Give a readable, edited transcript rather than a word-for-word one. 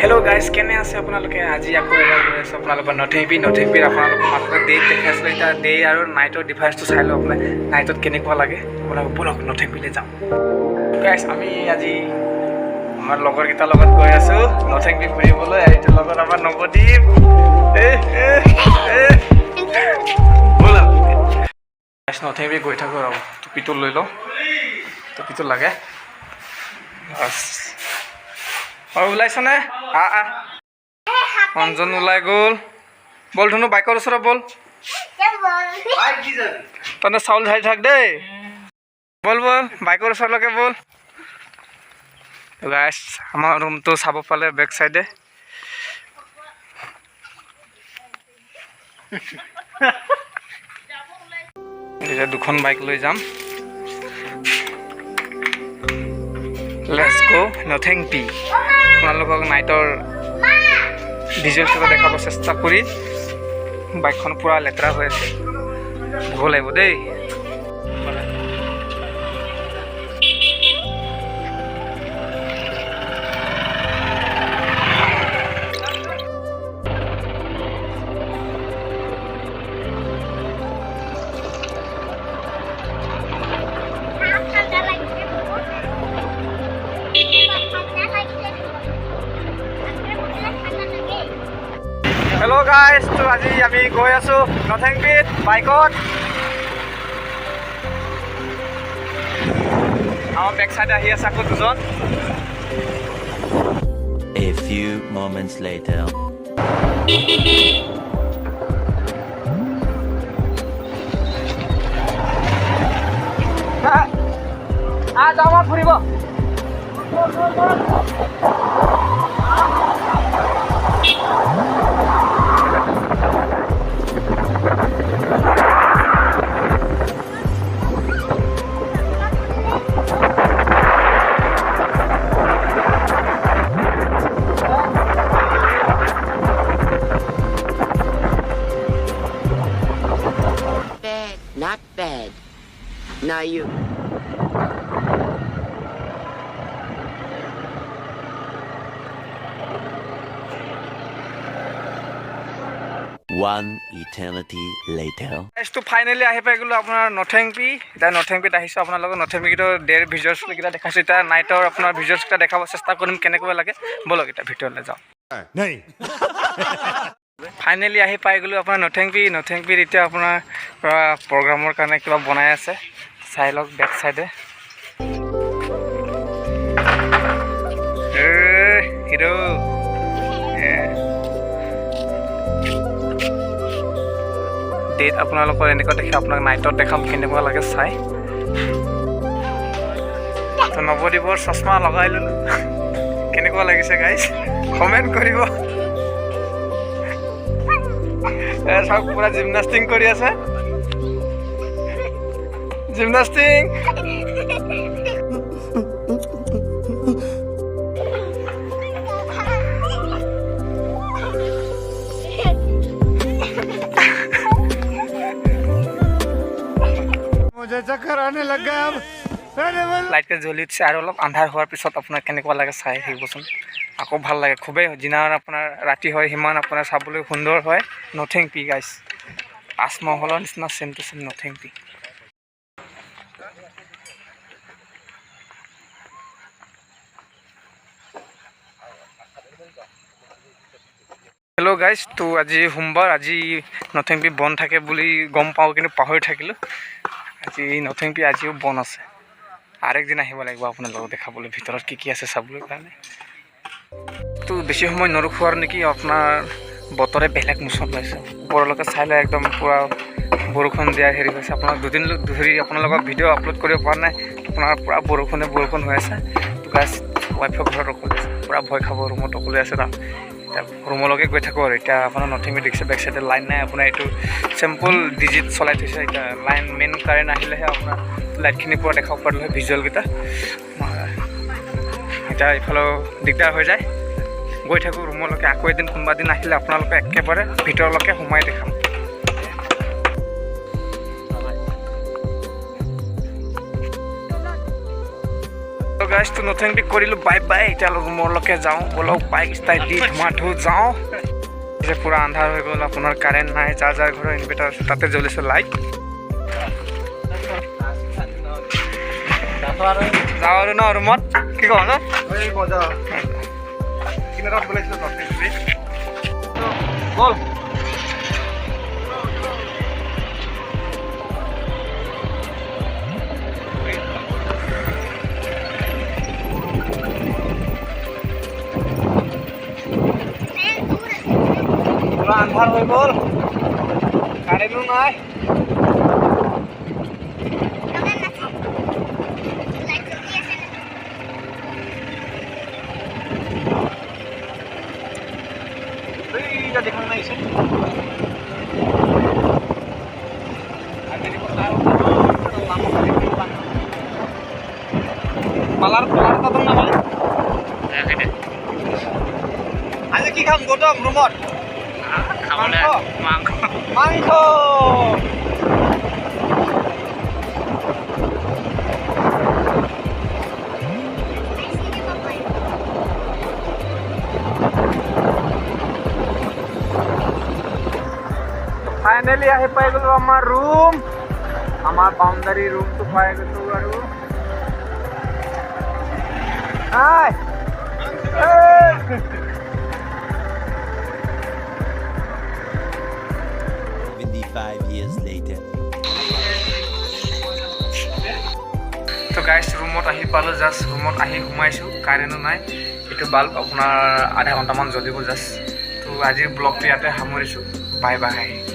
Hello guys केने আছে আপোনালোকে আজি আকৌ এবাৰ গৈ আছে আপোনালোকৰ নথেংপিৰ আপোনালোকৰ মাত্ৰ ডে দেখাইছিল এটা ডে আৰু নাইটৰ ডিভাইসটো চাই লওক আপোনাৰ নাইটত কেনেকুৱা লাগে আপোনালোক বলক নথেংপিলে যাম গাইস আমি আজি আমাৰ লগৰ কেইটাৰ লগত গৈ আছো নথেংপি ফুৰিবলৈ এইটো লগত আমাৰ নৱদীপ বলক গাইস নথেংপি গৈ থাকো আৰু টুপিটো লৈ লও টুপিটো লাগে বাস और ওলাইছনে অঞ্জন ওলাই গ'ল বল ধুনু বাইকৰ ওচৰত বল তনে চাউল ঢালি থাক দেই বল বল বাইকৰ ওচৰলৈকে বল গাইস আমাৰ ৰুমটো চাব পালে বেক সাইডে এতিয়া দুখন বাইক লৈ যাম Let's go নথেংপি আপোনালোকক নাইটৰ ভিজুৱেলছটো দেখাব চেষ্টা কৰি বাইকখন পুৰা লেতেৰা হৈ আছে ধুব লাগিব দেই Hello guys, to আজি আমি গৈ আছো নথেংপিত বাইকত আমাৰ বেক সাইড আহি আছে আকৌ দুজন A few moments later যাওঁ ফুৰিব Not bad. Now you. one eternity later তো ফাইনালি আহি পাই গলো আপোনাৰ নথেংপি এটা নথেংপিত আহিছো আপোনালোকক নথেংপিটো ডেৰ ভিজুৱেলছ কেইটা দেখাইছো এটা নাইটৰ আপোনাৰ ভিজুৱেলছ কেইটা দেখাব চেষ্টা কৰিম কেনেকুৱা লাগে বলক এটা ভিতৰলৈ যাওঁ नहीं ফাইনালি আহি পাই গলো আপোনাৰ নথেংপিত এতিয়া আপোনাৰ প্ৰগ্ৰামৰ কাৰণে কিবা বনাই আছে চাই লওক বেক সাইডে হিৰো ডেট আপোনালোকৰ এনেকুৱা দেখি আপোনাক নাইটত দেখাম কেনেকুৱা লাগে চাই তো নৱদীপৰ চশমা লগাই ললো কেনেকুৱা লাগিছে গাইজ কমেণ্ট কৰিব সব পুৰা জিমনাষ্টিং কৰি আছে জিমনাষ্টিং मुझे चक्कर आने लग गया अब লাইটকে জ্বলি উঠিছে আৰু অলপ আন্ধাৰ হোৱাৰ পিছত আপোনাৰ কেনেকুৱা লাগে চাই থাকিবচোন আকৌ ভাল লাগে খুবেই যিমান আপোনাৰ ৰাতি হয় সিমান আপোনাৰ চাবলৈ সুন্দৰ হয় নথেংপি গাইছ তাজমহলৰ নিচিনা চেম টু চেম নথেংপি হেল্ল' গাইছ তো আজি সোমবাৰ আজি নথেংপি বন্ধ থাকে বুলি গম পাওঁ কিন্তু পাহৰি থাকিলোঁ আজি নথেংপি আজিও বন্ধ আছে আৰেকদিন আহিব লাগিব আপোনালোকক দেখাবলৈ ভিতৰত কি আছে চাবলৈ কাৰণে তো বেছি সময় নৰখোৱাৰ নেকি আপোনাৰ বতৰে বেলেগ মোচন লৈছে ওপৰলৈকে চাইলে একদম পুৰা বৰষুণ দিয়া হেৰি হৈছে আপোনাক দুদিন ধৰি আপোনালোকক ভিডিঅ' আপলোড কৰিব পৰা নাই আপোনাৰ পুৰা বৰষুণ হৈ আছে তো গাইছ ৱাইফৰ ঘৰত অকলে আছে পুৰা ভয় খাব ৰুমত অকলে আছে না এতিয়া ৰুমলৈকে গৈ থাকোঁ আৰু এতিয়া আপোনাৰ নথেংপি দেখিছে বেক চাইডে লাইন নাই আপোনাৰ এইটো চিম্পল ডিজিট চলাই থৈছে এতিয়া লাইন মেইন কাৰেণ্ট আহিলেহে আপোনাৰ লাইটখিনি পুৰা দেখাব পাৰিলে ভিজুৱেলকেইটা এতিয়া এইফালেও দিগদাৰ হৈ যায় গৈ থাকোঁ ৰুমলৈকে আকৌ এদিন কোনোবা দিন আহিলে আপোনালোকে একেবাৰে ভিতৰলৈকে সোমাই দেখাম গাইজ তো নথিং কৰিলোঁ বাই বাই এতিয়া ৰুমলৈকে যাওঁ বলক বাইক ষ্টাইল দি ধুমাধু যাওঁ যে পূৰা আন্ধাৰ হৈ গ'ল আপোনাৰ কাৰেণ্ট নাই যাৰ যাৰ ঘৰৰ ইনভাৰ্টাৰ আছে তাতে জ্বলিছে লাইট যাওঁ আৰু ন ৰুমত কি কওঁ ন বল পুরা আন্ধার হয়ে গেল কারেন্টও নাই দেখা নাই পালার পালারটা তো না ভাই আজ কি খাম গৌতম রুমত মাংস ফাইনেলি আহি পাই গ'লো আমাৰ ৰুম আমাৰ বাউণ্ডাৰী ৰুমটো পাই গৈছোঁ আৰু হাই 75 years later. তো গাইজ ৰুমত আহি পালোঁ জাষ্ট ৰুমত আহি সোমাইছোঁ কাৰেণ্টো নাই এইটো বাল্ব আপোনাৰ আধা ঘণ্টামান জ্বলিব জাষ্ট তো আজিৰ ব্লগটো ইয়াতে সামৰিছোঁ বাই বাই